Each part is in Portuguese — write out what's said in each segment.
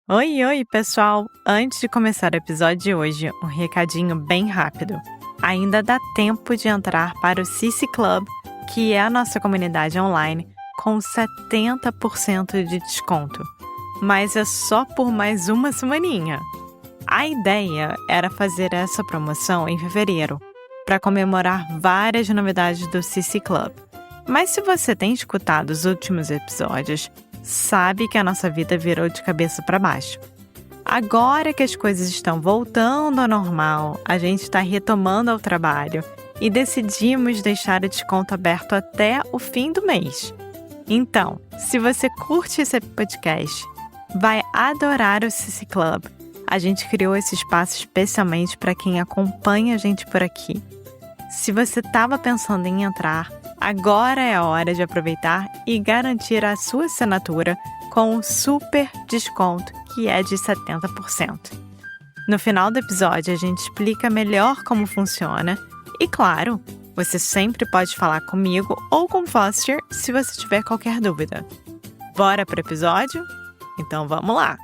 Oi, oi, pessoal! Antes de começar o episódio de hoje, um recadinho bem rápido. Ainda dá tempo de entrar para o CC Club, que é a nossa comunidade online, com 70% de desconto. Mas é só por mais uma semaninha. A ideia era fazer essa promoção em fevereiro, para comemorar várias novidades do CC Club. Mas se você tem escutado os últimos episódios, sabe que a nossa vida virou de cabeça para baixo. Agora que as coisas estão voltando ao normal, a gente está retomando ao trabalho e decidimos deixar o desconto aberto até o fim do mês. Então, se você curte esse podcast, vai adorar o CC Club. A gente criou esse espaço especialmente para quem acompanha a gente por aqui. Se você estava pensando em entrar, agora é a hora de aproveitar e garantir a sua assinatura com um super desconto que é de 70%. No final do episódio, a gente explica melhor como funciona e, claro, você sempre pode falar comigo ou com o Foster se você tiver qualquer dúvida. Bora pro episódio? Então vamos lá!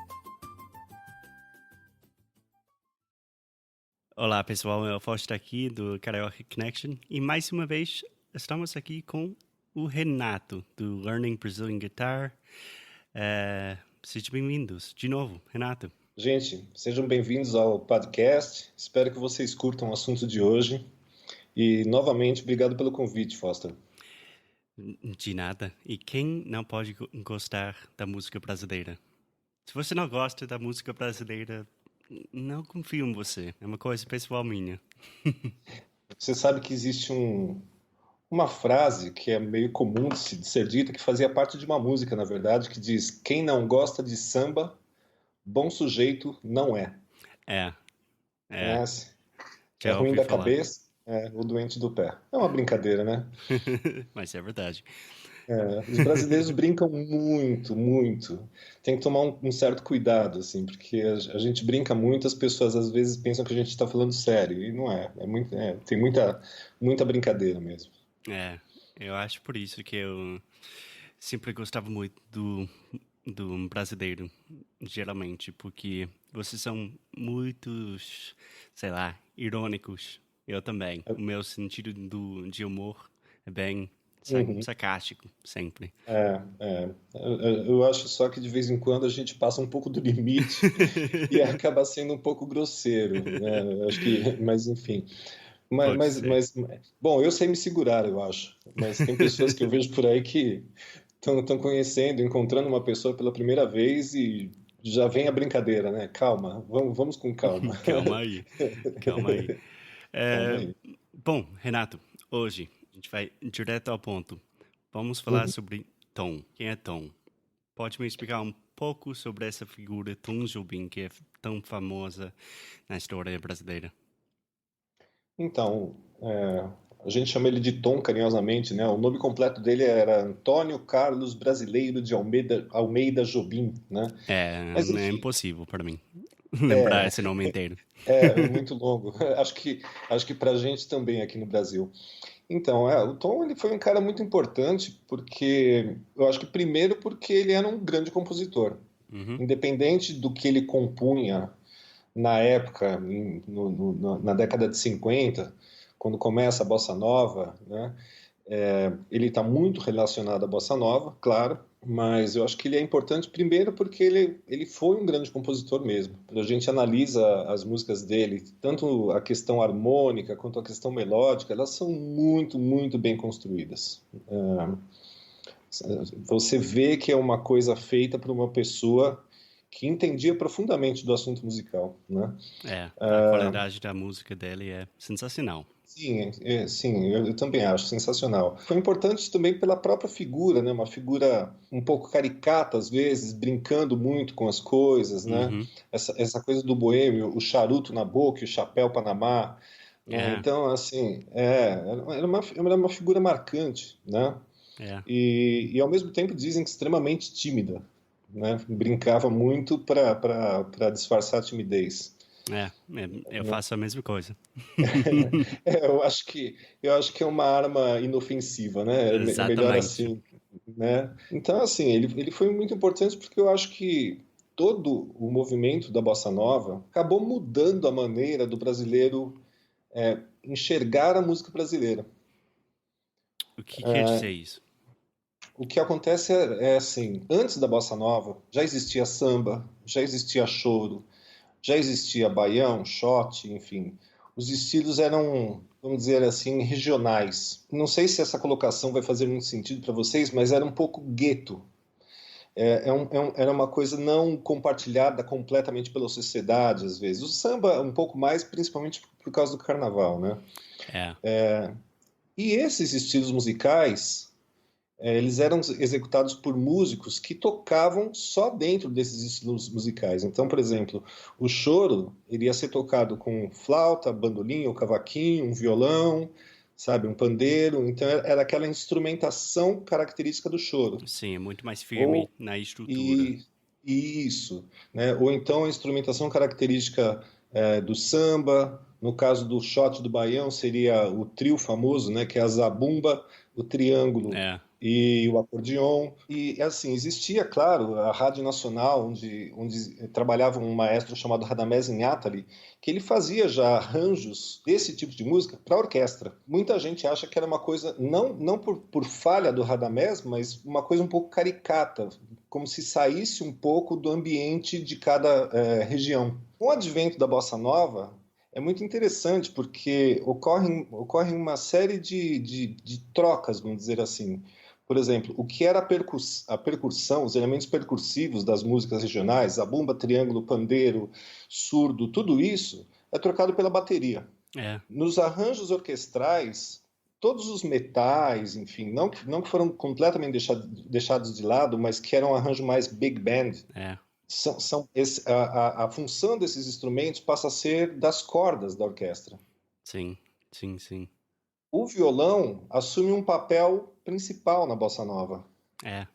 Olá pessoal, eu Foster aqui do Karaoke Connection e mais uma vez estamos aqui com o Renato do Learning Brazilian Guitar. Sejam bem-vindos de novo, Renato. Gente, sejam bem-vindos ao podcast. Espero que vocês curtam o assunto de hoje. E, novamente, obrigado pelo convite, Foster. De nada. E quem não pode gostar da música brasileira? Se você não gosta da música brasileira, não confio em você. É uma coisa pessoal minha. Você sabe que existe uma frase que é meio comum de ser dita, que fazia parte de uma música, na verdade, que diz: quem não gosta de samba, bom sujeito não é. Conhece? É Já ruim ouvi da falar. cabeça, o doente do pé. É uma brincadeira, né? Mas é verdade. Os brasileiros brincam muito, muito. Tem que tomar um certo cuidado, assim, porque a gente brinca muito, as pessoas às vezes pensam que a gente está falando sério, e não é. Tem muita brincadeira mesmo. Eu acho por isso que eu sempre gostava muito do brasileiro, geralmente, porque vocês são muito, sei lá, irônicos. Eu também. O meu sentido de humor é bem sarcástico, sempre. Eu acho só que de vez em quando a gente passa um pouco do limite e acaba sendo um pouco grosseiro, né? Acho que, mas enfim. Pode ser. Bom, eu sei me segurar, eu acho. Mas tem pessoas que eu vejo por aí que estão conhecendo, encontrando uma pessoa pela primeira vez e já vem a brincadeira, né? Calma, vamos com calma. Calma aí. Calma aí. Bom, Renato, hoje a gente vai direto ao ponto. Vamos falar sobre Tom. Quem é Tom? Pode me explicar um pouco sobre essa figura Tom Jobim, que é tão famosa na história brasileira? Então, a gente chama ele de Tom carinhosamente, né? O nome completo dele era Antônio Carlos Brasileiro de Almeida Jobim, né? Mas É enfim, impossível para mim lembrar esse nome inteiro. é muito longo. Acho que pra gente também aqui no Brasil. Então, o Tom ele foi um cara muito importante porque eu acho que primeiro porque ele era um grande compositor. Uhum. Independente do que ele compunha na época, na década de 50, quando começa a Bossa Nova, né? Ele está muito relacionado à Bossa Nova, claro, mas eu acho que ele é importante primeiro porque ele foi um grande compositor mesmo. Quando a gente analisa as músicas dele, tanto a questão harmônica quanto a questão melódica, elas são muito, muito bem construídas. Você vê que é uma coisa feita por uma pessoa que entendia profundamente do assunto musical, né? A qualidade da música dele é sensacional. Sim, eu também acho sensacional. Foi importante também pela própria figura, né? Uma figura um pouco caricata às vezes, brincando muito com as coisas, né? Uhum. Essa coisa do boêmio, o charuto na boca e o chapéu Panamá, né? É, Então, assim, era uma figura marcante, né? é. E ao mesmo tempo dizem que extremamente tímida, né? Brincava muito para disfarçar a timidez. Eu faço a mesma coisa. Eu acho que é uma arma inofensiva, né? É melhor Exatamente. assim, né? Então, assim, ele foi muito importante porque eu acho que todo o movimento da Bossa Nova acabou mudando a maneira do brasileiro enxergar a música brasileira. O que quer dizer isso? O que acontece é assim, antes da Bossa Nova, já existia samba, já existia choro, já existia baião, shot, enfim. Os estilos eram, vamos dizer assim, regionais. Não sei se essa colocação vai fazer muito sentido para vocês, mas era um pouco gueto. Era uma coisa não compartilhada completamente pela sociedade, às vezes. O samba, um pouco mais, principalmente por causa do carnaval, né? E esses estilos musicais, eles eram executados por músicos que tocavam só dentro desses estilos musicais. Então, por exemplo, o choro iria ser tocado com flauta, bandolim, ou cavaquinho, um violão, sabe, um pandeiro. Então, era aquela instrumentação característica do choro. Sim, é muito mais firme na estrutura. Isso, né? Ou então a instrumentação característica do samba. No caso do shot do baião, seria o trio famoso, né? Que é a zabumba, o triângulo e o acordeon. E, assim, existia, claro, a Rádio Nacional, onde trabalhava um maestro chamado Radamés Inátali, que ele fazia já arranjos desse tipo de música para orquestra. Muita gente acha que era uma coisa, não por falha do Radamés, mas uma coisa um pouco caricata, como se saísse um pouco do ambiente de cada região. Com o advento da Bossa Nova, é muito interessante porque ocorre uma série de trocas, vamos dizer assim. Por exemplo, o que era a percussão, os elementos percursivos das músicas regionais, a bumba, triângulo, pandeiro, surdo, tudo isso é trocado pela bateria. Nos arranjos orquestrais, todos os metais, enfim, não que foram completamente deixados de lado, mas que eram um arranjo mais big band, a função desses instrumentos passa a ser das cordas da orquestra. Sim. O violão assume um papel principal na bossa nova.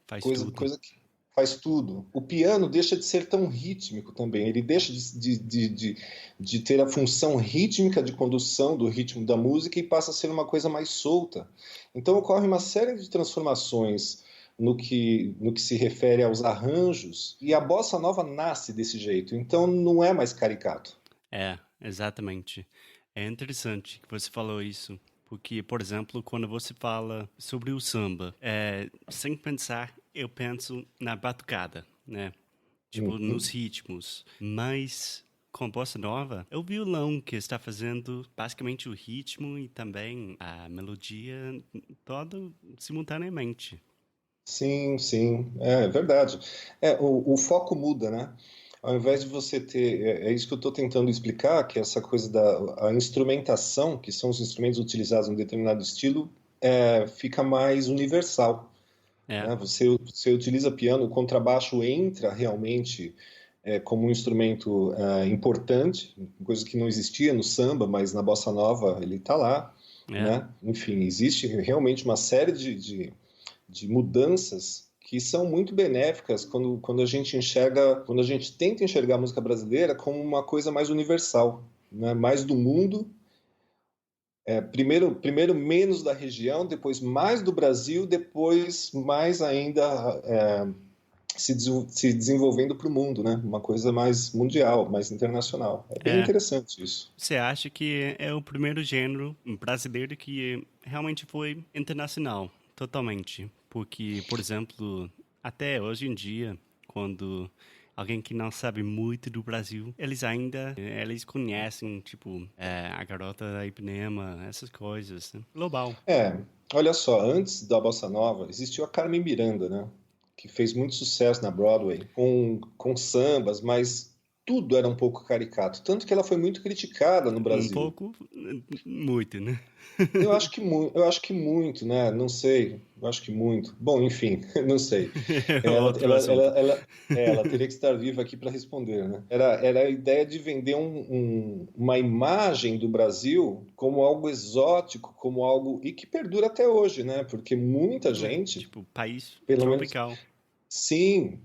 Faz tudo. Coisa que faz tudo. O piano deixa de ser tão rítmico também. Ele deixa de ter a função rítmica de condução do ritmo da música e passa a ser uma coisa mais solta. Então ocorre uma série de transformações no que se refere aos arranjos, e a bossa nova nasce desse jeito, então não é mais caricato. Exatamente. É interessante que você falou isso, porque, por exemplo, quando você fala sobre o samba, sem pensar, eu penso na batucada, né? Tipo, nos ritmos. Mas com a bossa nova, é o violão que está fazendo basicamente o ritmo e também a melodia todo simultaneamente. Sim, é verdade. O foco muda, né? Ao invés de você ter... É isso que eu estou tentando explicar, que essa coisa da instrumentação, que são os instrumentos utilizados em um determinado estilo, fica mais universal. Né? Você utiliza piano, o contrabaixo entra realmente como um instrumento importante, coisa que não existia no samba, mas na bossa nova ele está lá. Né? Enfim, existe realmente uma série de mudanças que são muito benéficas quando a gente tenta enxergar a música brasileira como uma coisa mais universal, né? Mais do mundo, primeiro menos da região, depois mais do Brasil, depois mais ainda se desenvolvendo para o mundo, né? Uma coisa mais mundial, mais internacional. É bem interessante isso. Você acha que é o primeiro gênero brasileiro que realmente foi internacional? Totalmente, porque, por exemplo, até hoje em dia, quando alguém que não sabe muito do Brasil, eles conhecem, tipo, a Garota da Ipanema, essas coisas, né? Global. Olha só, antes da Bossa Nova, existiu a Carmen Miranda, né? Que fez muito sucesso na Broadway, com sambas, mas tudo era um pouco caricato, tanto que ela foi muito criticada no Brasil. Um pouco, muito, né? Eu acho que muito, né? Não sei. Eu acho que muito. Bom, enfim, não sei. Ela teria que estar viva aqui para responder, né? Era a ideia de vender uma imagem do Brasil como algo exótico, como algo... E que perdura até hoje, né? Porque muita gente... Tipo, país tropical. Sim,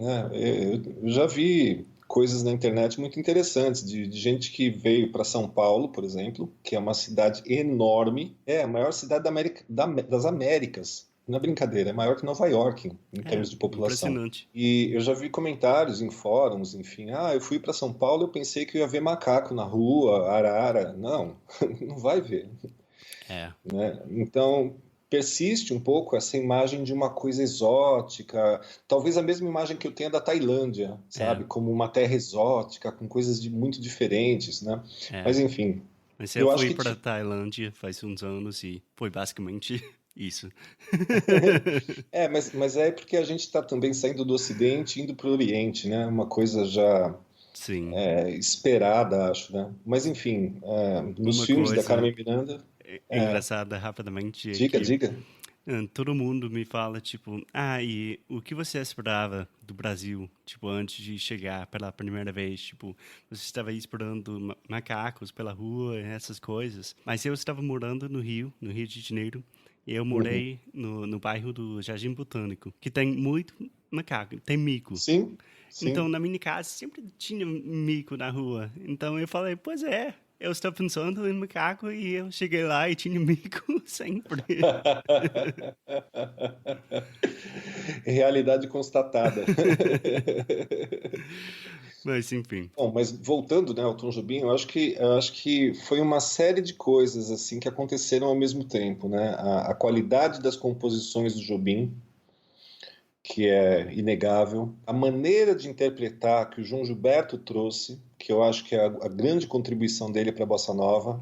né? Eu já vi coisas na internet muito interessantes, de gente que veio para São Paulo, por exemplo, que é uma cidade enorme, a maior cidade das Américas, não é brincadeira, é maior que Nova York em É, termos de população. impressionante. E eu já vi comentários em fóruns, enfim, eu fui para São Paulo, eu pensei que eu ia ver macaco na rua, arara. Não, não vai ver, É, né? Então, persiste um pouco essa imagem de uma coisa exótica, talvez a mesma imagem que eu tenha da Tailândia, é, sabe? Como uma terra exótica, com coisas muito diferentes, né? é. Mas, enfim, Mas eu eu acho fui que para Tailândia faz uns anos e foi basicamente isso. mas é porque a gente está também saindo do Ocidente e indo para o Oriente, né? Uma coisa já Sim. esperada, acho, né? Mas enfim, nos Uma filmes da coisa Carmen Miranda, engraçada rapidamente é diga, que diga. todo mundo me fala, tipo, e o que você esperava do Brasil, tipo, antes de chegar pela primeira vez? Tipo, você estava aí esperando macacos pela rua, essas coisas. Mas eu estava morando no Rio de Janeiro, e eu Uhum. morei no bairro do Jardim Botânico, que tem muito macaco, tem mico. Sim, Então, sim. na minha casa sempre tinha mico na rua. Então eu falei, pois é, eu estou pensando em macaco e eu cheguei lá e tinha mico sempre. Realidade constatada. Mas enfim, Bom, mas voltando, né, ao Tom Jobim, eu acho que foi uma série de coisas assim que aconteceram ao mesmo tempo, né? A qualidade das composições do Jobim, que é inegável, a maneira de interpretar que o João Gilberto trouxe, que eu acho que é a grande contribuição dele para a bossa nova.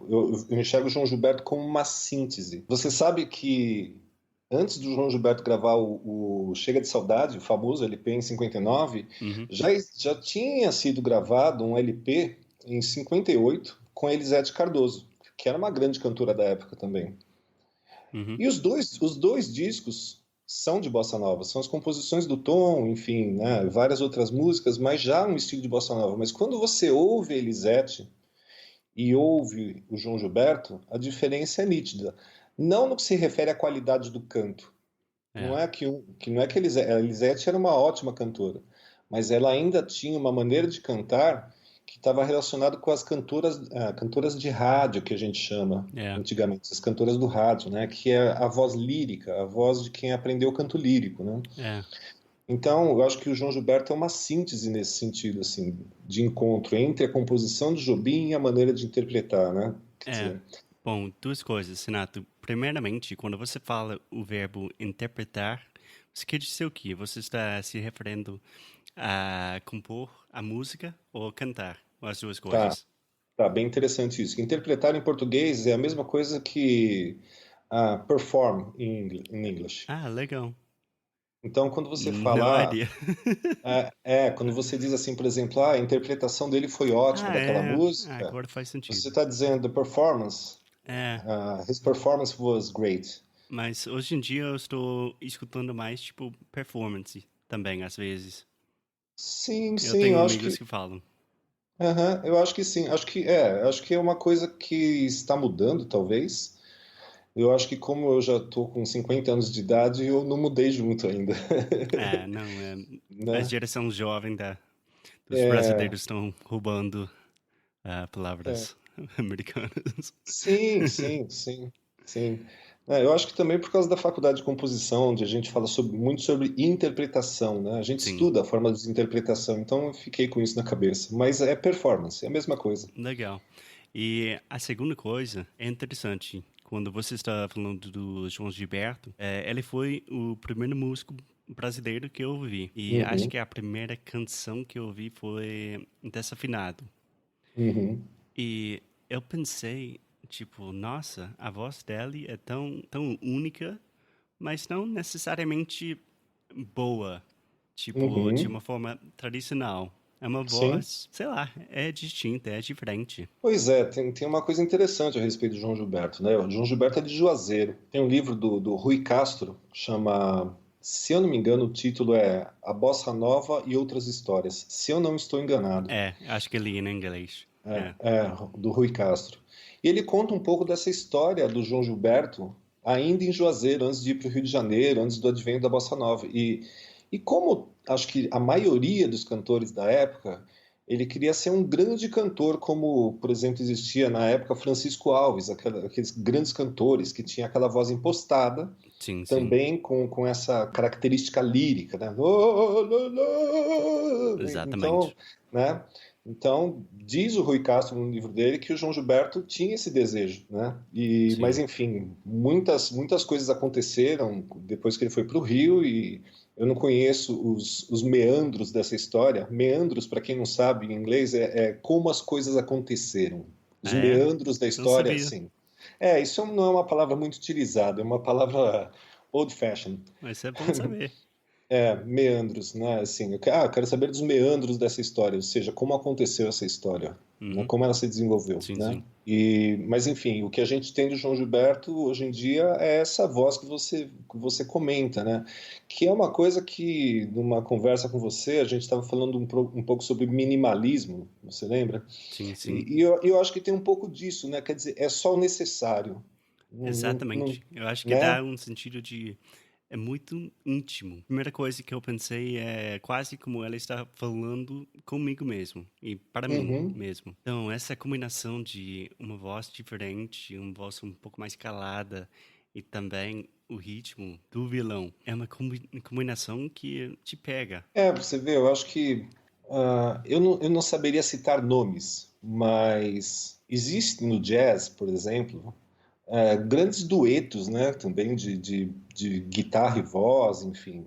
Eu enxergo o João Gilberto como uma síntese. Você sabe que antes do João Gilberto gravar o Chega de Saudade, o famoso LP em 59, uhum, já tinha sido gravado um LP em 58 com Elisete Cardoso, que era uma grande cantora da época também. uhum, E os dois discos são de bossa nova, são as composições do Tom, enfim, né, várias outras músicas, mas já um estilo de bossa nova. Mas quando você ouve a Elisete e ouve o João Gilberto, a diferença é nítida. Não no que se refere à qualidade do canto. é, Não é que a Elisete era uma ótima cantora, mas ela ainda tinha uma maneira de cantar que estava relacionado com as cantoras de rádio, que a gente chama é, antigamente, as cantoras do rádio, né? Que é a voz lírica, a voz de quem aprendeu canto lírico, né? é, Então, eu acho que o João Gilberto é uma síntese nesse sentido, assim, de encontro entre a composição de Jobim e a maneira de interpretar, né? Quer é. dizer, Bom, duas coisas, Renato. Primeiramente, quando você fala o verbo interpretar, você quer dizer o quê? Você está se referindo a compor a música ou cantar? Ou as duas tá, coisas? tá bem interessante isso. Interpretar em português é a mesma coisa que perform in English. Ah, legal. Então, quando você No fala, idea. quando você diz assim, por exemplo, a interpretação dele foi ótima Ah, daquela é. música, Agora faz você sentido. está dizendo the performance, É, his performance was great. mas hoje em dia eu estou escutando mais, tipo, performance também, às vezes. Sim, Eu sim, tenho eu acho amigos que, que falam. eu acho que sim, acho que é uma coisa que está mudando, talvez. Eu acho que como eu já estou com 50 anos de idade, eu não mudei junto ainda, É, não, a né? geração jovem dos É, brasileiros estão roubando é. palavras americanas. Sim, sim, sim, sim. Eu acho que também por causa da faculdade de composição, onde a gente fala muito sobre interpretação, né? A gente Sim, estuda a forma de interpretação, então eu fiquei com isso na cabeça. Mas é performance, é a mesma coisa. legal. E a segunda coisa é interessante. Quando você está falando do João Gilberto, ele foi o primeiro músico brasileiro que eu ouvi. E acho Uhum, que a primeira canção que eu ouvi foi Desafinado. uhum, E eu pensei, tipo, nossa, a voz dele é tão única, mas não necessariamente boa, tipo, de uhum, uma forma tradicional. É uma sim. voz, sei lá, é distinta, é diferente. Pois é, tem uma coisa interessante a respeito do João Gilberto, né? O João Gilberto é de Juazeiro. Tem um livro do Rui Castro, chama, se eu não me engano, o título é A Bossa Nova e Outras Histórias, se eu não estou enganado. É, acho que li em inglês. É, Do Rui Castro. E ele conta um pouco dessa história do João Gilberto, ainda em Juazeiro, antes de ir para o Rio de Janeiro, antes do advento da Bossa Nova. E como acho que a maioria dos cantores da época, ele queria ser um grande cantor, como, por exemplo, existia na época Francisco Alves, aqueles grandes cantores que tinha aquela voz impostada, Sim, sim. também com essa característica lírica, né? Então, Exatamente. né? Então, diz o Rui Castro no livro dele que o João Gilberto tinha esse desejo, né? Mas, Sim. enfim, muitas coisas aconteceram depois que ele foi para o Rio e eu não conheço os meandros dessa história. Meandros, para quem não sabe em inglês, é como as coisas aconteceram. Os Ah, é? meandros da Não história, sabia. assim. Isso não é uma palavra muito utilizada, é uma palavra old-fashioned. Mas é bom saber. Meandros, né? Assim, eu quero saber dos meandros dessa história, ou seja, como aconteceu essa história, né? Uhum. Como ela se desenvolveu, Sim, né? sim. Mas enfim, o que a gente tem do João Gilberto hoje em dia é essa voz que você comenta, né? Que é uma coisa que numa conversa com você a gente estava falando um pouco sobre minimalismo, você lembra? Sim, sim. E eu acho que tem um pouco disso, né? Quer dizer, é só o necessário, Exatamente. Eu acho que né? dá um sentido de... É muito íntimo. A primeira coisa que eu pensei é quase como ela está falando comigo mesmo. E para mim Uhum. mesmo. Então, essa combinação de uma voz diferente, uma voz um pouco mais calada e também o ritmo do violão. É uma combinação que te pega. Você vê, eu acho que eu não saberia citar nomes, mas existe no jazz, por exemplo, grandes duetos, né, também de guitarra e voz, enfim.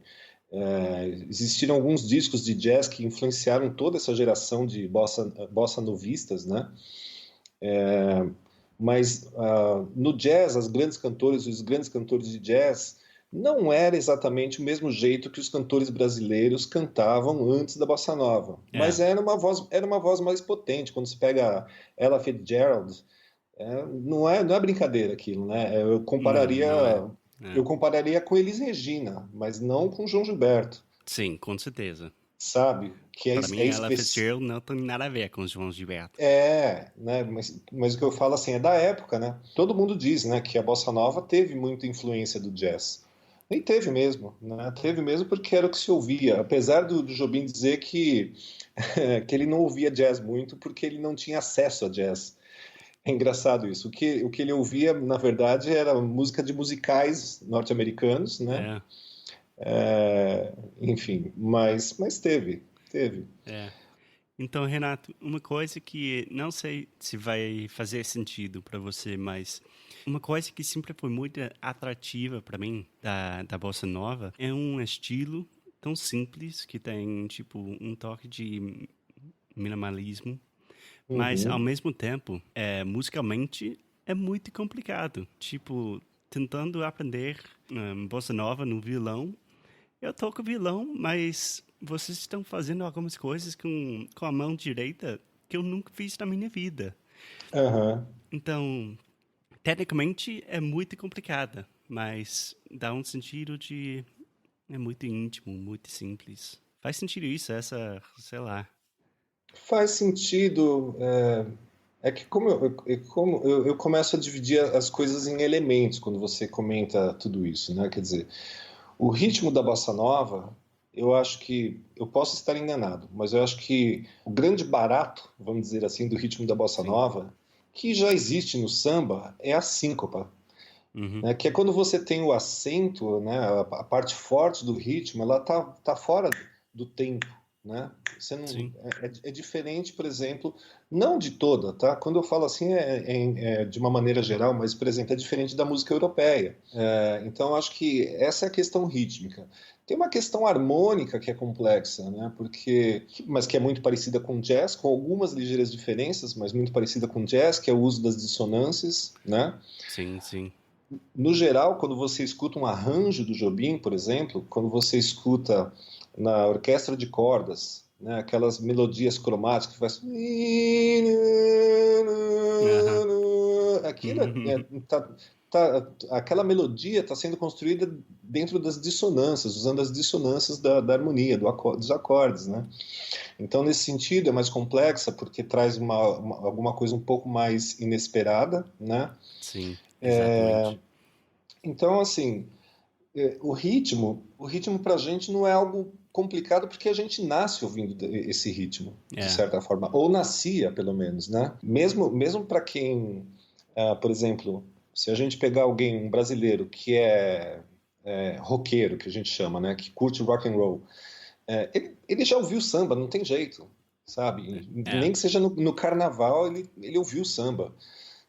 Existiram alguns discos de jazz que influenciaram toda essa geração de bossa novistas, né? Mas no jazz, as grandes cantoras e os grandes cantores de jazz não era exatamente o mesmo jeito que os cantores brasileiros cantavam antes da bossa nova, É, mas era uma voz mais potente. Quando se pega Ella Fitzgerald, não é brincadeira aquilo, né? Eu não, compararia não é. É. eu compararia com Elis Regina, mas não com João Gilberto, Sim, com certeza. sabe? Que Para é mim, ela específico. Fitzgerald não tem nada a ver com os João Gilberto. Né? Mas o que eu falo assim é da época, né? Todo mundo diz, né, que a bossa nova teve muita influência do jazz. E teve mesmo, né? Teve mesmo porque era o que se ouvia. Apesar do Jobim dizer que ele não ouvia jazz muito porque ele não tinha acesso a jazz. É engraçado isso. O que ele ouvia, na verdade, era música de musicais norte-americanos, né? É, Enfim, mas teve. é. Então, Renato, uma coisa que não sei se vai fazer sentido para você, mas uma coisa que sempre foi muito atrativa para mim da bossa nova é um estilo tão simples que tem tipo um toque de minimalismo, mas ao Uhum. mesmo tempo, musicalmente é muito complicado. Tipo, tentando aprender bossa nova no violão, eu toco violão, mas vocês estão fazendo algumas coisas com a mão direita que eu nunca fiz na minha vida. Aham. Então, tecnicamente é muito complicada, mas dá um sentido de... É muito íntimo, muito simples. Faz sentido isso, essa, sei lá. Faz sentido. É que como eu começo a dividir as coisas em elementos quando você comenta tudo isso, né? Quer dizer, o ritmo da bossa nova, eu acho que eu posso estar enganado, mas eu acho que o grande barato, vamos dizer assim, do ritmo da bossa Sim. nova, que já existe no samba, é a síncopa, Uhum. né? Que é quando você tem o acento, né? A parte forte do ritmo, ela tá fora do tempo, né? Você não, Sim. é diferente, por exemplo, não de toda, tá? Quando eu falo assim é de uma maneira geral, mas, por exemplo, é diferente da música europeia. Então, acho que essa é a questão rítmica. Tem uma questão harmônica que é complexa, né? Mas que é muito parecida com jazz, com algumas ligeiras diferenças, mas muito parecida com jazz, que é o uso das dissonâncias, né? Sim, sim. No geral, quando você escuta um arranjo do Jobim, por exemplo, quando você escuta na orquestra de cordas, né, aquelas melodias cromáticas que faz Aham. aquilo aquela melodia está sendo construída dentro das dissonâncias, usando as dissonâncias da harmonia, dos acordes, né? Então, nesse sentido, é mais complexa porque traz alguma coisa um pouco mais inesperada, né? Sim, exatamente. Então, assim, o ritmo para a gente não é algo complicado porque a gente nasce ouvindo esse ritmo, de É, certa forma, ou nascia, pelo menos, né? Mesmo para quem, por exemplo, se a gente pegar alguém, um brasileiro, que é roqueiro, que a gente chama, né? Que curte rock and roll, ele já ouviu samba, não tem jeito, sabe? É, Nem que seja no carnaval, ele ouviu samba,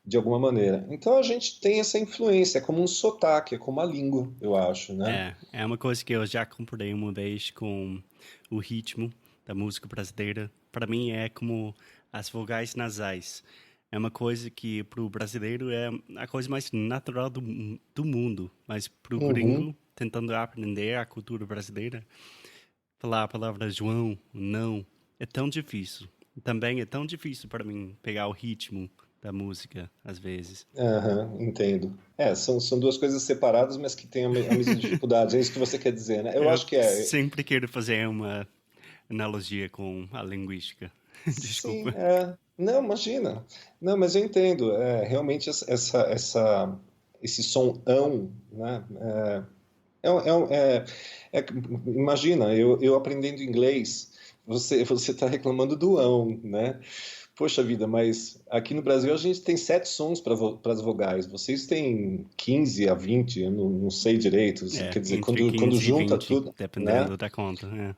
de alguma maneira. Então a gente tem essa influência, é como um sotaque, é como a língua, eu acho, né? é uma coisa que eu já concordei uma vez com o ritmo da música brasileira. Para mim é como as vogais nasais. É uma coisa que para o brasileiro é a coisa mais natural do mundo, mas para o Uhum. gringo, tentando aprender a cultura brasileira, falar a palavra João, não, é tão difícil. Também é tão difícil para mim pegar o ritmo da música, às vezes. Aham, entendo. São duas coisas separadas, mas que têm a mesma dificuldade. É isso que você quer dizer, né? Eu Eu acho que é. sempre quero fazer uma analogia com a linguística. Sim, Desculpa. não, imagina. Não, mas eu entendo. Realmente esse som ão, né? É, um- é, um- é- Imagina, eu aprendendo inglês, você está reclamando do ão, né? Poxa vida, mas aqui no Brasil a gente tem 7 sons para as vogais. Vocês têm 15 a 20, eu não sei direito. É, Quer dizer, entre quando 15 e junta 20, tudo, né? dependendo da conta. É.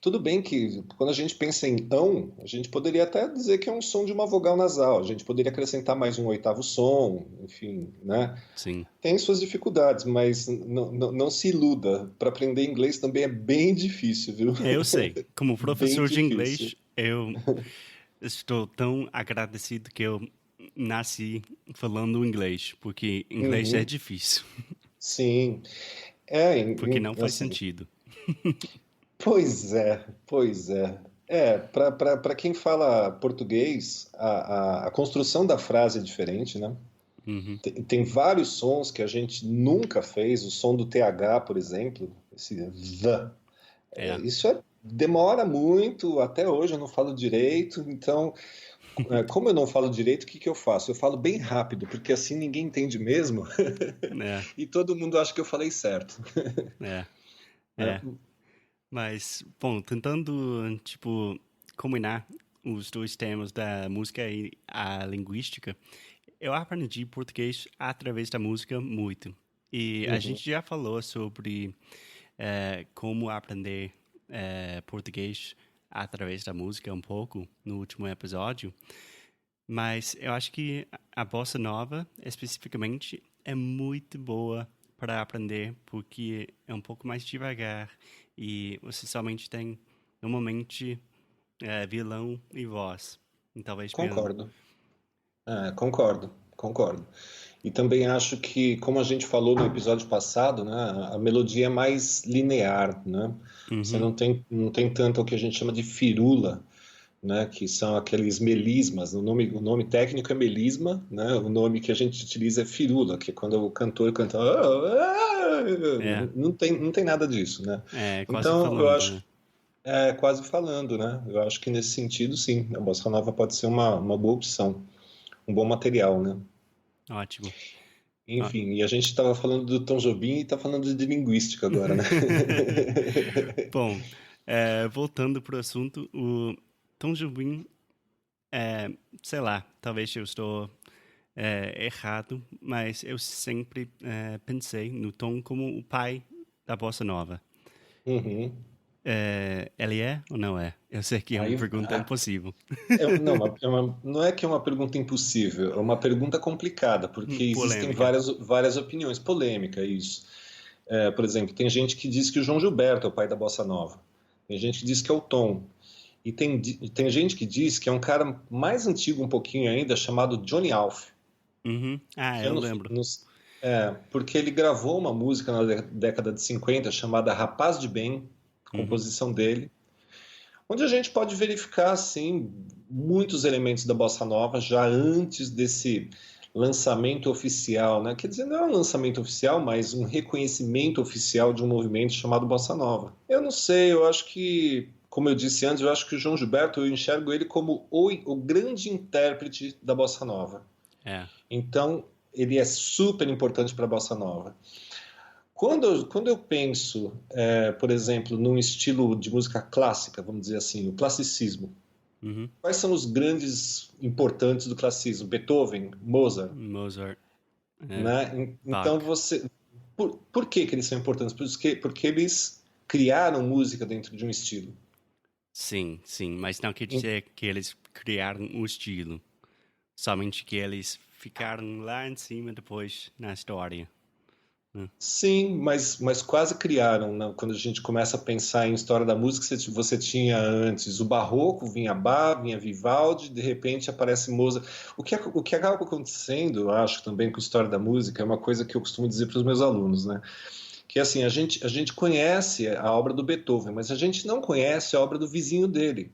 Tudo bem que quando a gente pensa em ão, a gente poderia até dizer que é um som de uma vogal nasal. A gente poderia acrescentar mais um oitavo som, enfim, né? Sim. Tem suas dificuldades, mas não se iluda. Para aprender inglês também é bem difícil, viu? É, eu sei. Como Bem professor de difícil. inglês, eu estou tão agradecido que eu nasci falando inglês, porque inglês é Uhum. difícil, Sim. porque não faz Assim, sentido. pois é, pois é. Para quem fala português, a construção da frase é diferente, né? Uhum. Tem vários sons que a gente nunca fez, o som do TH, por exemplo, esse the. É, Demora muito, até hoje eu não falo direito, então, como eu não falo direito, o que que eu faço? Eu falo bem rápido, porque assim ninguém entende mesmo é, e todo mundo acha que eu falei certo. é, Né? é. Mas, bom, tentando, tipo, combinar os dois temas da música e a linguística, eu aprendi português através da música muito. E a Uhum. gente já falou sobre como aprender português através da música um pouco no último episódio, mas eu acho que a bossa nova, especificamente, é muito boa para aprender porque é um pouco mais devagar e você somente tem, normalmente, violão e voz, e talvez piano. Concordo. Concordo. E também acho que, como a gente falou no episódio passado, né, a melodia é mais linear, né? Você Uhum, não tem tanto o que a gente chama de firula, né, que são aqueles melismas. O nome técnico é melisma, né? O nome que a gente utiliza é firula, que é quando o cantor canta. é, Não tem nada disso, né? quase Então, eu falando, acho né? quase falando, né? Eu acho que nesse sentido, sim, a bossa nova pode ser uma boa opção, um bom material, né? Ótimo. Ó. Enfim, e a gente estava falando do Tom Jobim e está falando de linguística agora, né? Bom, voltando para o assunto, o Tom Jobim, é, sei lá, talvez eu estou errado, mas eu sempre pensei no Tom como o pai da bossa nova. Uhum. Ele é ou não é? Eu sei que é uma Aí, pergunta impossível. não, não é que é uma pergunta impossível, é uma pergunta complicada, porque existem Polêmica. várias opiniões. Polêmica, isso. Por exemplo, tem gente que diz que o João Gilberto é o pai da bossa nova. Tem gente que diz que é o Tom. E tem gente que diz que é um cara mais antigo um pouquinho ainda, chamado Johnny Alf. Uhum. Ah, Que é eu lembro. porque ele gravou uma música na década de 50 chamada Rapaz de Bem, Uhum. composição dele, onde a gente pode verificar assim muitos elementos da bossa nova já antes desse lançamento oficial, né? Quer dizer, não é um lançamento oficial, mas um reconhecimento oficial de um movimento chamado bossa nova. Eu não sei, eu acho que, como eu disse antes, eu acho que o João Gilberto, eu enxergo ele como o grande intérprete da bossa nova. É. Então, ele é super importante para a bossa nova. Quando eu penso, por exemplo, num estilo de música clássica, vamos dizer assim, o classicismo, Uhum. quais são os grandes importantes do classicismo? Beethoven, Mozart, Mozart, né? Então Bach. você, por que que eles são importantes? Porque eles criaram música dentro de um estilo. Sim, sim, mas não quer dizer que eles criaram o estilo. Somente que eles ficaram lá em cima depois na história. Sim, mas quase criaram, né? Quando a gente começa a pensar em história da música, você tinha antes o Barroco, vinha Bach, vinha Vivaldi, de repente aparece Mozart. O que acaba acontecendo, eu acho, também com a história da música, é uma coisa que eu costumo dizer para os meus alunos, né? Que assim, a gente conhece a obra do Beethoven, mas a gente não conhece a obra do vizinho dele.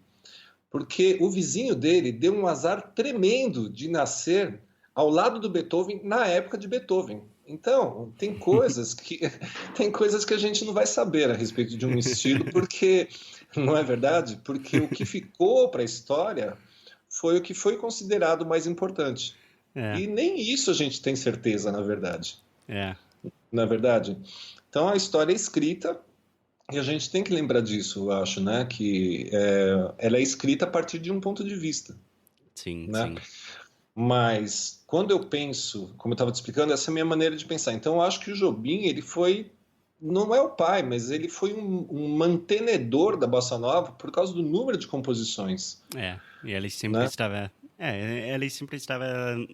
Porque o vizinho dele deu um azar tremendo de nascer ao lado do Beethoven na época de Beethoven. Então, tem coisas que a gente não vai saber a respeito de um estilo, porque não é verdade? Porque o que ficou para a história foi o que foi considerado mais importante. É, E nem isso a gente tem certeza, na verdade. é, Na verdade. Então a história é escrita e a gente tem que lembrar disso, eu acho, né? Que ela é escrita a partir de um ponto de vista, sim, né? sim. Mas quando eu penso, como eu estava te explicando, essa é a minha maneira de pensar. Então eu acho que o Jobim, ele foi, não é o pai, mas ele foi um mantenedor da bossa nova por causa do número de composições, É, e ele sempre né? estava. Ele sempre estava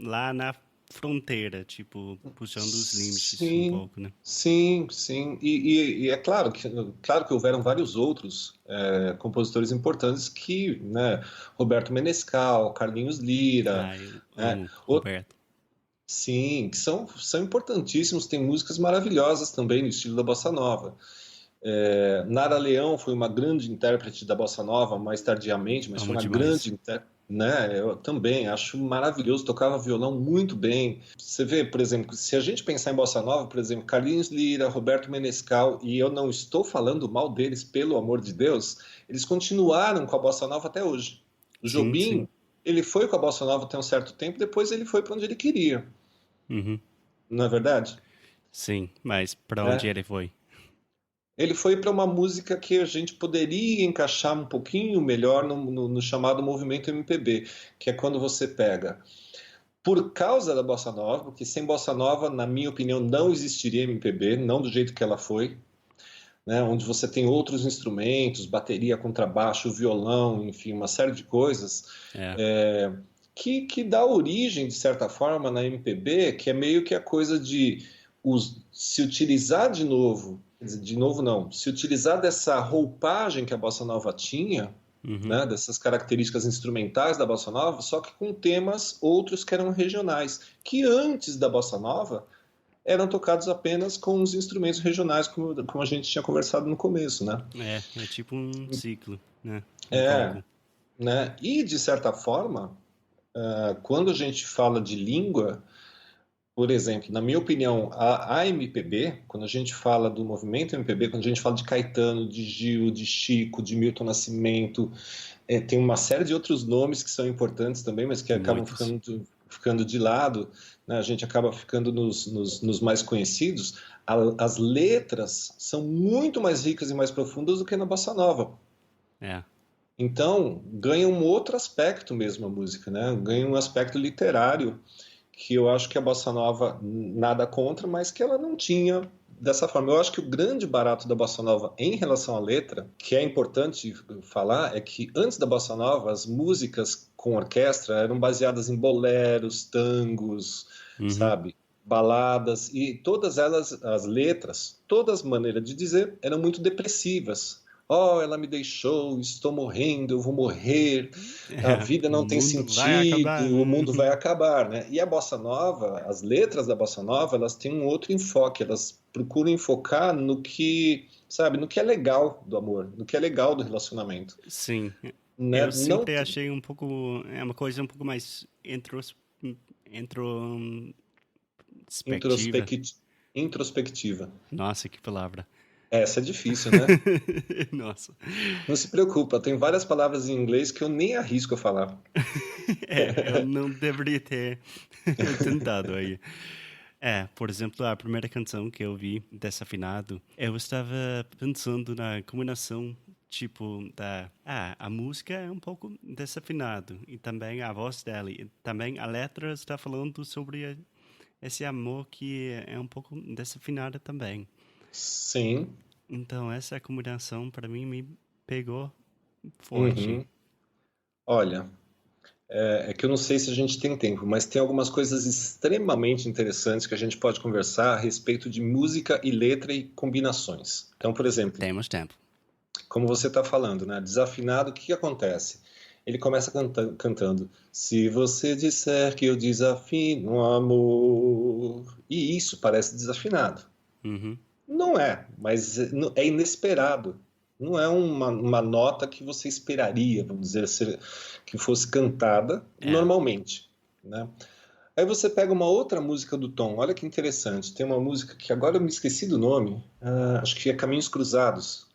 lá na fronteira, tipo, puxando os limites um Sim, pouco, né? sim, sim. E é claro que houveram vários outros compositores importantes que, né, Roberto Menescal, Carlinhos Lira, Ah, eu né, amo Roberto. sim, que são importantíssimos. Tem músicas maravilhosas também no estilo da bossa nova. Nara Leão foi uma grande intérprete da bossa nova mais tardiamente, mas foi Amo uma demais. grande intérprete, né? Eu também acho maravilhoso, tocava violão muito bem. Você vê, por exemplo, se a gente pensar em bossa nova, por exemplo, Carlinhos Lira, Roberto Menescal, e eu não estou falando mal deles, pelo amor de Deus, eles continuaram com a bossa nova até hoje. O Sim, sim. Jobim, ele foi com a bossa nova até um certo tempo, depois ele foi para onde ele queria, Uhum. não é verdade? Sim, mas para onde É. ele foi? Ele foi para uma música que a gente poderia encaixar um pouquinho melhor no chamado movimento MPB, que é quando você pega, por causa da bossa nova, porque sem bossa nova, na minha opinião, não existiria MPB, não do jeito que ela foi, né, onde você tem outros instrumentos, bateria, contrabaixo, violão, enfim, uma série de coisas, É. que dá origem, de certa forma, na MPB, que é meio que a coisa de se utilizar de novo, quer dizer, de novo não, se utilizar dessa roupagem que a bossa nova tinha, Uhum. né, dessas características instrumentais da bossa nova, só que com temas outros que eram regionais, que antes da bossa nova eram tocados apenas com os instrumentos regionais, como a gente tinha conversado no começo, né? É tipo um ciclo, né? Um É, pouco. né? E de certa forma, quando a gente fala de língua, por exemplo, na minha opinião, a MPB, quando a gente fala do movimento MPB, quando a gente fala de Caetano, de Gil, de Chico, de Milton Nascimento, tem uma série de outros nomes que são importantes também, mas que acabam Muitos. ficando de lado, né? A gente acaba ficando nos mais conhecidos. As letras são muito mais ricas e mais profundas do que na bossa nova. É. Então, ganha um outro aspecto mesmo a música, né? Ganha um aspecto literário que eu acho que a bossa nova nada contra, mas que ela não tinha dessa forma. Eu acho que o grande barato da bossa nova em relação à letra, que é importante falar, é que antes da bossa nova as músicas com orquestra eram baseadas em boleros, tangos, Uhum. sabe? Baladas e todas elas, as letras, todas maneiras de dizer, eram muito depressivas. Oh, ela me deixou, estou morrendo, eu vou morrer, a É. vida não O tem mundo vai acabar. sentido, o mundo vai acabar, né? E a bossa nova, as letras da bossa nova, elas têm um outro enfoque, elas procuram enfocar no que, sabe, no que é legal do amor, no que é legal do relacionamento, Sim. né? Eu Não sempre achei um pouco. É uma coisa um pouco mais introspectiva. introspectiva. Nossa, que palavra. Essa é difícil, né? Nossa. Não se preocupa, tem várias palavras em inglês que eu nem arrisco a falar. Eu não deveria ter tentado aí. Por exemplo, a primeira canção que eu vi desafinado, eu estava pensando na combinação, tipo, a música é um pouco desafinado, e também a voz dela, e também a letra está falando sobre esse amor que é um pouco desafinado também. Sim. Então, essa combinação, para mim, me pegou forte. Uhum. Olha, é que eu não sei se a gente tem tempo, mas tem algumas coisas extremamente interessantes que a gente pode conversar a respeito de música e letra e combinações. Então, por exemplo, Temos tempo. como você está falando, né? Desafinado, o que que acontece? Ele começa cantando: Se você disser que eu desafino amor. E isso parece desafinado. Uhum. Não é, mas é inesperado. Não é uma nota que você esperaria, vamos dizer, que fosse cantada É. normalmente, né? Aí você pega uma outra música do Tom, olha que interessante. Tem uma música que agora eu me esqueci do nome, acho que é Caminhos Cruzados,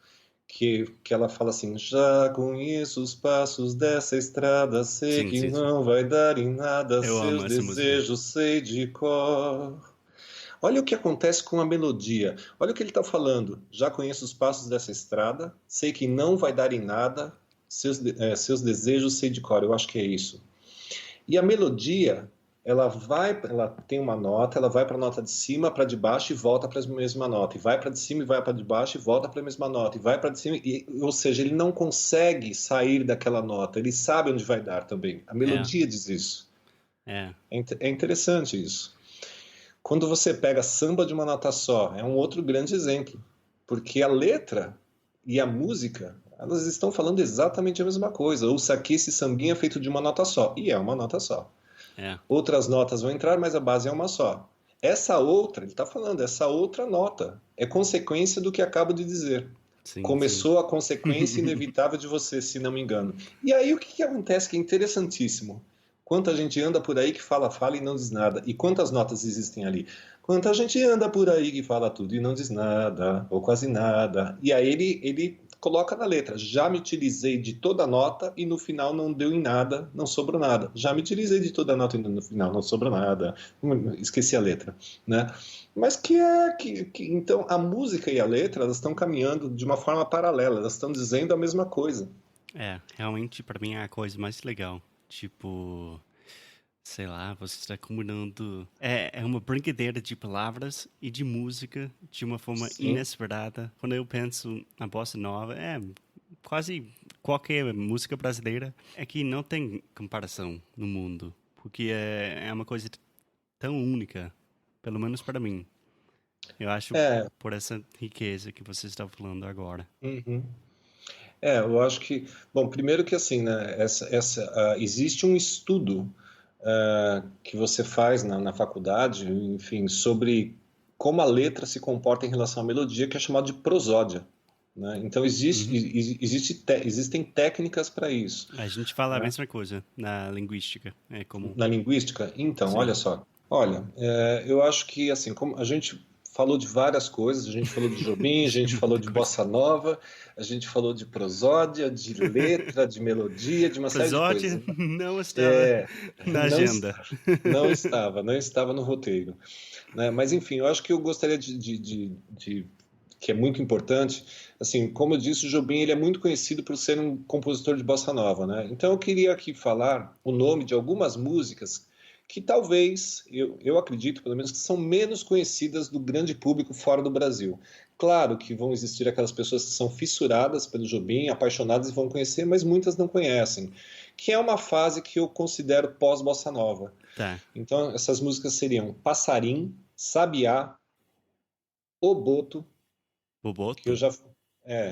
que ela fala assim: Já conheço os passos dessa estrada, sei Sim, que sim, sim. não vai dar em nada, Eu amo seus essa música. desejos sei de cor. Olha o que acontece com a melodia. Olha o que ele está falando. Já conheço os passos dessa estrada, sei que não vai dar em nada, seus desejos sei de cor. Eu acho que é isso. E a melodia, ela tem uma nota, ela vai para a nota de cima, para de baixo e volta para a mesma nota. E vai para de cima e vai para de baixo e volta para a mesma nota. E vai para de cima, ou seja, ele não consegue sair daquela nota. Ele sabe onde vai dar também. A É, melodia diz isso. é. É interessante isso. Quando você pega samba de uma nota só, é um outro grande exemplo, porque a letra e a música, elas estão falando exatamente a mesma coisa. Ouça aqui esse sambinha feito de uma nota só, e é uma nota só. É. Outras notas vão entrar, mas a base é uma só. Essa outra, ele está falando, essa outra nota é consequência do que acabo de dizer. Sim, sim. Começou a consequência inevitável de você, se não me engano. E aí o que que acontece que é interessantíssimo? Quanta gente anda por aí que fala, fala e não diz nada. E quantas notas existem ali? Quanta gente anda por aí que fala tudo e não diz nada, ou quase nada. E aí ele coloca na letra: já me utilizei de toda a nota e no final não deu em nada, não sobrou nada. Já me utilizei de toda a nota e no final não sobrou nada. Esqueci a letra, né? Mas então a música e a letra, elas estão caminhando de uma forma paralela, elas estão dizendo a mesma coisa. É, realmente para mim é a coisa mais legal. Tipo, sei lá, você está combinando. É uma brincadeira de palavras e de música de uma forma Sim, inesperada. Quando eu penso na bossa nova, quase qualquer música brasileira é que não tem comparação no mundo. Porque é uma coisa tão única, pelo menos para mim. Eu acho é, por essa riqueza que você está falando agora. uhum. Eu acho que, bom, primeiro que assim, né, existe um estudo que você faz na faculdade, enfim, sobre como a letra se comporta em relação à melodia, que é chamado de prosódia, né? Então Uhum. existem técnicas para isso, A gente fala a né? mesma coisa na linguística. É como. Na linguística. Então, Sim. olha só, olha, eu acho que assim, como a gente falou de várias coisas, a gente falou de Jobim, a Isso é gente falou muita de coisa. bossa nova, a gente falou de prosódia, de letra, de melodia, de uma série de Episódio coisas. não estava É, na não agenda. está, não estava no roteiro, né? Mas enfim, eu acho que eu gostaria que é muito importante, assim, como eu disse, o Jobim ele é muito conhecido por ser um compositor de bossa nova, né? Então eu queria aqui falar o nome de algumas músicas que talvez, eu acredito pelo menos, que são menos conhecidas do grande público fora do Brasil. Claro que vão existir aquelas pessoas que são fissuradas pelo Jobim, apaixonadas e vão conhecer, mas muitas não conhecem, que é uma fase que eu considero pós-bossa nova. Tá. Então, essas músicas seriam Passarim, Sabiá, Oboto, que eu Boboto? já,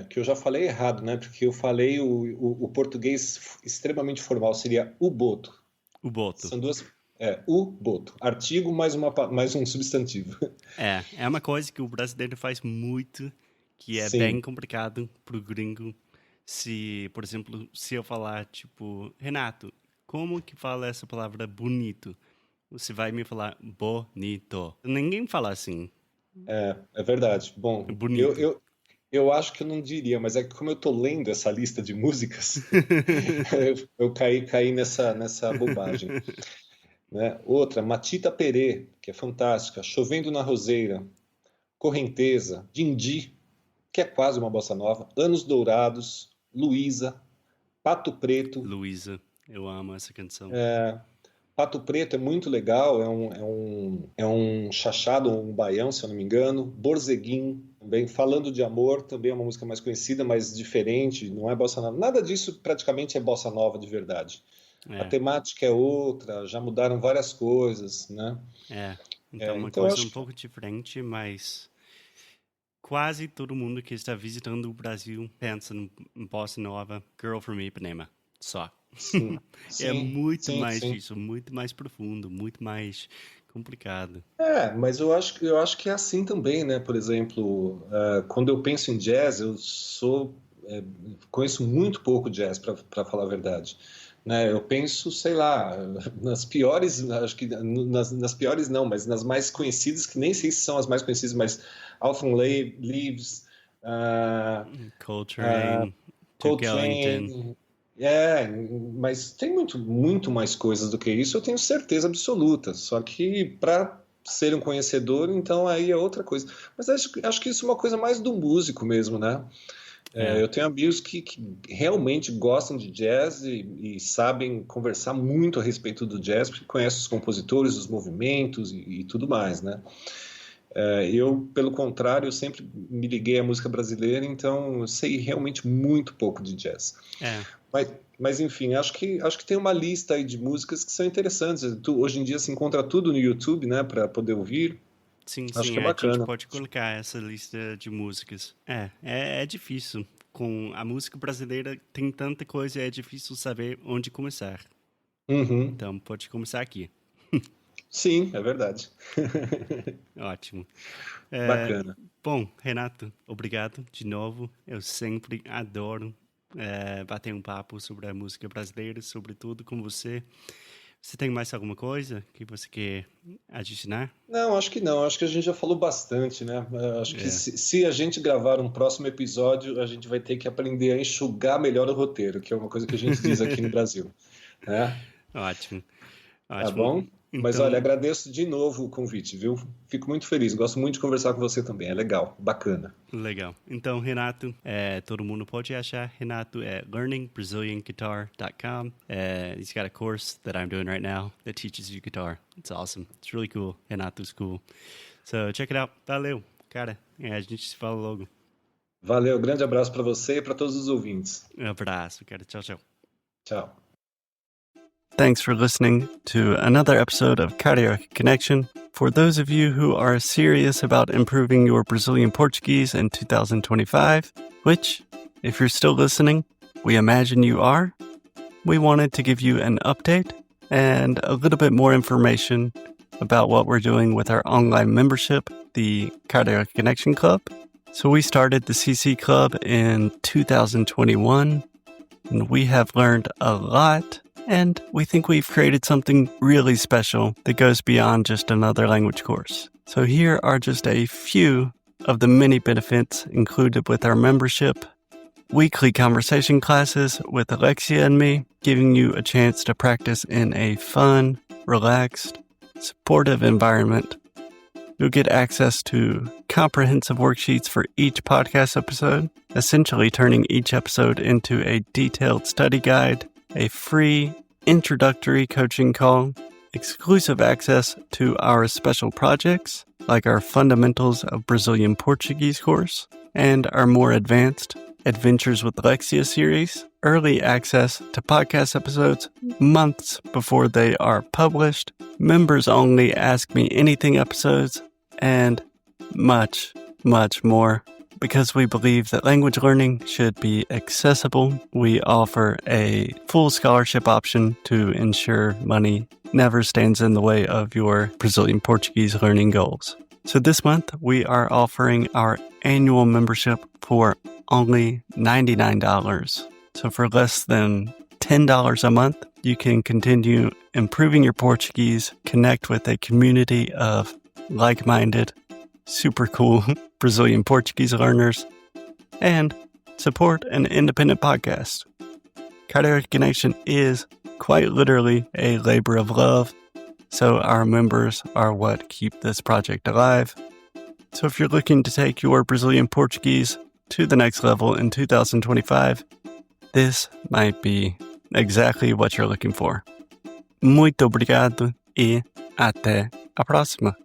que eu já falei errado, né? Porque eu falei o português extremamente formal, seria Uboto. O boto. São duas. Uboto. Artigo mais um substantivo. É uma coisa que o brasileiro faz muito, que é bem Sim. complicado pro gringo. Se, por exemplo, se eu falar, tipo, Renato, como que fala essa palavra bonito? Você vai me falar bonito. Ninguém fala assim. É verdade. É Bom, bonito. eu acho que eu não diria, mas é que como eu estou lendo essa lista de músicas, eu caí nessa bobagem. Né? Outra, Matita Perê, que é fantástica, Chovendo na Roseira, Correnteza, Dindi, que é quase uma bossa nova, Anos Dourados, Luísa, Pato Preto, Luísa, eu amo essa canção. Pato Preto é muito legal, é um chachado, um baião, se eu não me engano. Borzeguim, também, Falando de Amor, também é uma música mais conhecida, mas diferente, não é bossa nova. Nada disso praticamente é bossa nova de verdade. A temática é outra, já mudaram várias coisas, né? Então uma então coisa um pouco diferente, mas quase todo mundo que está visitando o Brasil pensa em bossa nova, Girl from Ipanema, só. Sim, É sim, muito sim, mais sim. disso, muito mais profundo, muito mais complicado. Mas eu acho que é assim também, né? Por exemplo, quando eu penso em jazz, conheço muito pouco jazz, para falar a verdade. Né? Eu penso, sei lá, nas piores, acho que nas piores não, mas nas mais conhecidas, que nem sei se são as mais conhecidas, mas Autumn Leaves, Coltrane, Duke Ellington. Coltrane. Mas tem muito mais coisas do que isso, eu tenho certeza absoluta. Só que para ser um conhecedor, então aí é outra coisa. Mas acho que isso é uma coisa mais do músico mesmo, né? Eu tenho amigos que realmente gostam de jazz e sabem conversar muito a respeito do jazz, porque conhecem os compositores, os movimentos e tudo mais, né? Eu, pelo contrário, eu sempre me liguei à música brasileira, então eu sei realmente muito pouco de jazz. Mas enfim, acho que tem uma lista aí de músicas que são interessantes. Hoje em dia se encontra tudo no YouTube, né, para poder ouvir. Sim, Acho que é a gente bacana. pode colocar essa lista de músicas. É difícil. Com a música brasileira tem tanta coisa, é difícil saber onde começar. Uhum. Então pode começar aqui. Sim, é verdade. Ótimo. Bacana. Bom, Renato, obrigado de novo. Eu sempre adoro bater um papo sobre a música brasileira, sobretudo com você. Você tem mais alguma coisa que você quer adicionar? Não, acho que não. Acho que a gente já falou bastante, né? Acho que se a gente gravar um próximo episódio, a gente vai ter que aprender a enxugar melhor o roteiro, que é uma coisa que a gente diz aqui no Brasil, né? Ótimo. Tá bom? Mas Então, olha, agradeço de novo o convite, viu? Fico muito feliz. Gosto muito de conversar com você também. É legal, bacana. legal. Então, Renato, todo mundo pode achar. Renato at learningbrazilianguitar.com. He's got a course that I'm doing right now that teaches you guitar. It's awesome. It's really cool. Renato's cool. So, check it out. Valeu, cara. A gente se fala logo. Valeu, grande abraço para você e para todos os ouvintes. Abraço, cara. Tchau, tchau. Tchau. Thanks for listening to another episode of Karaoke Connection. For those of you who are serious about improving your Brazilian Portuguese in 2025, which, if you're still listening, we imagine you are, we wanted to give you an update and a little bit more information about what we're doing with our online membership, the Karaoke Connection Club. So we started the CC Club in 2021, and we have learned a lot. And we think we've created something really special that goes beyond just another language course. So here are just a few of the many benefits included with our membership. Weekly conversation classes with Alexia and me, giving you a chance to practice in a fun, relaxed, supportive environment. You'll get access to comprehensive worksheets for each podcast episode, essentially turning each episode into a detailed study guide, a free introductory coaching call, exclusive access to our special projects, like our Fundamentals of Brazilian Portuguese course, and our more advanced Adventures with Alexia series, early access to podcast episodes months before they are published, members only Ask Me Anything episodes, and much, much more. Because we believe that language learning should be accessible, we offer a full scholarship option to ensure money never stands in the way of your Brazilian Portuguese learning goals. So this month, we are offering our annual membership for only $99. So for less than $10 a month, you can continue improving your Portuguese, connect with a community of like-minded, super cool Brazilian Portuguese learners, and support an independent podcast. Karaoke Connection is quite literally a labor of love, so our members are what keep this project alive. So if you're looking to take your Brazilian Portuguese to the next level in 2025, this might be exactly what you're looking for. Muito obrigado e até a próxima.